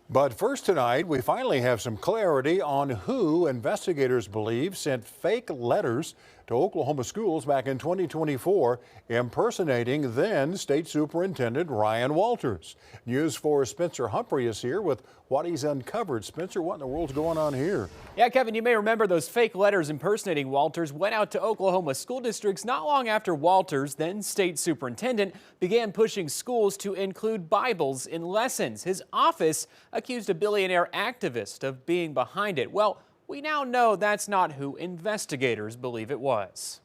But first tonight, we finally have some clarity on who investigators believe sent fake letters to Oklahoma schools back in 2024, impersonating then State Superintendent Ryan Walters. News 4's Spencer Humphrey is here with what he's uncovered. Spencer, what in the world's going on here? Yeah, Kevin, you may remember those fake letters impersonating Walters went out to Oklahoma school districts not long after Walters, then state superintendent, began pushing schools to include Bibles in lessons. His office accused a billionaire activist of being behind it. Well, we now know that's not who investigators believe it was.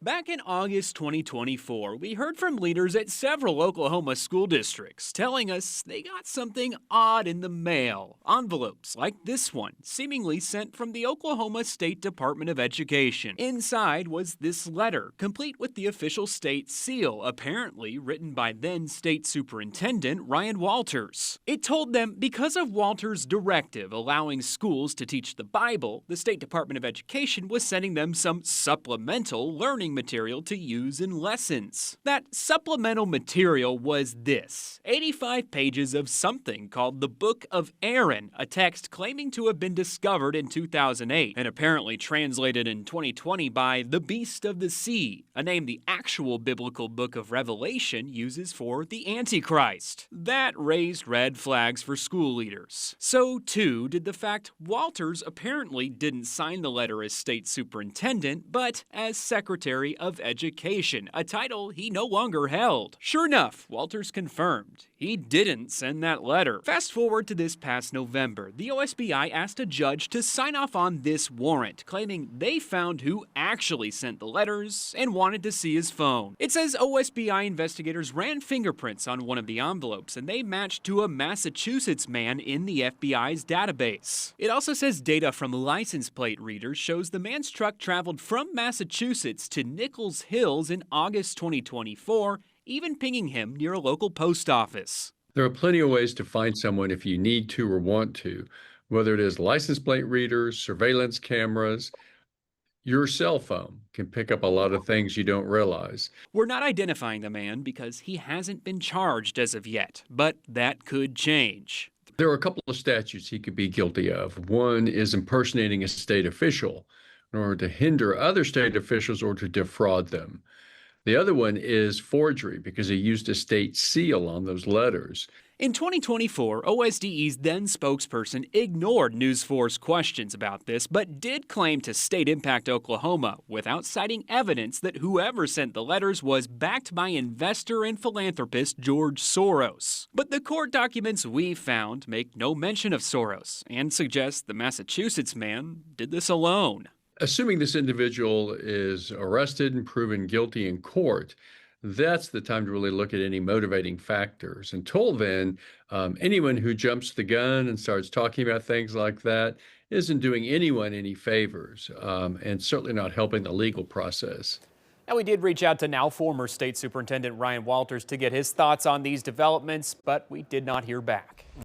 Back in August 2024, we heard from leaders at several Oklahoma school districts telling us they got something odd in the mail. Envelopes like this one, seemingly sent from the Oklahoma State Department of Education. Inside was this letter, complete with the official state seal, apparently written by then State Superintendent Ryan Walters. It told them because of Walters' directive allowing schools to teach the Bible, the State Department of Education was sending them some supplemental learning material to use in lessons. That supplemental material was this: 85 pages of something called the Book of Aaron, a text claiming to have been discovered in 2008 and apparently translated in 2020 by the Beast of the Sea, a name the actual biblical book of Revelation uses for the Antichrist. That raised red flags for school leaders. So too did the fact Walters apparently didn't sign the letter as state superintendent, but as Secretary of Education, a title he no longer held. Sure enough, Walters confirmed he didn't send that letter. Fast forward to this past November, the OSBI asked a judge to sign off on this warrant, claiming they found who actually sent the letters and wanted to see his phone. It says OSBI investigators ran fingerprints on one of the envelopes and they matched to a Massachusetts man in the FBI's database. It also says data from license plate readers shows the man's truck traveled from Massachusetts to Nichols Hills in August 2024, even pinging him near a local post office. There are plenty of ways to find someone if you need to or want to, whether it is license plate readers, surveillance cameras. Your cell phone can pick up a lot of things you don't realize. We're not identifying the man because he hasn't been charged as of yet, but that could change. There are a couple of statutes he could be guilty of. One is impersonating a state official in order to hinder other state officials or to defraud them. The other one is forgery because he used a state seal on those letters. In 2024, OSDE's then spokesperson ignored News 4's questions about this, but did claim to State Impact Oklahoma without citing evidence that whoever sent the letters was backed by investor and philanthropist George Soros. But the court documents we found make no mention of Soros and suggest the Massachusetts man did this alone. Assuming this individual is arrested and proven guilty in court, that's the time to really look at any motivating factors. Until then, anyone who jumps the gun and starts talking about things like that isn't doing anyone any favors, and certainly not helping the legal process. Now, we did reach out to now former State Superintendent Ryan Walters to get his thoughts on these developments, but we did not hear back.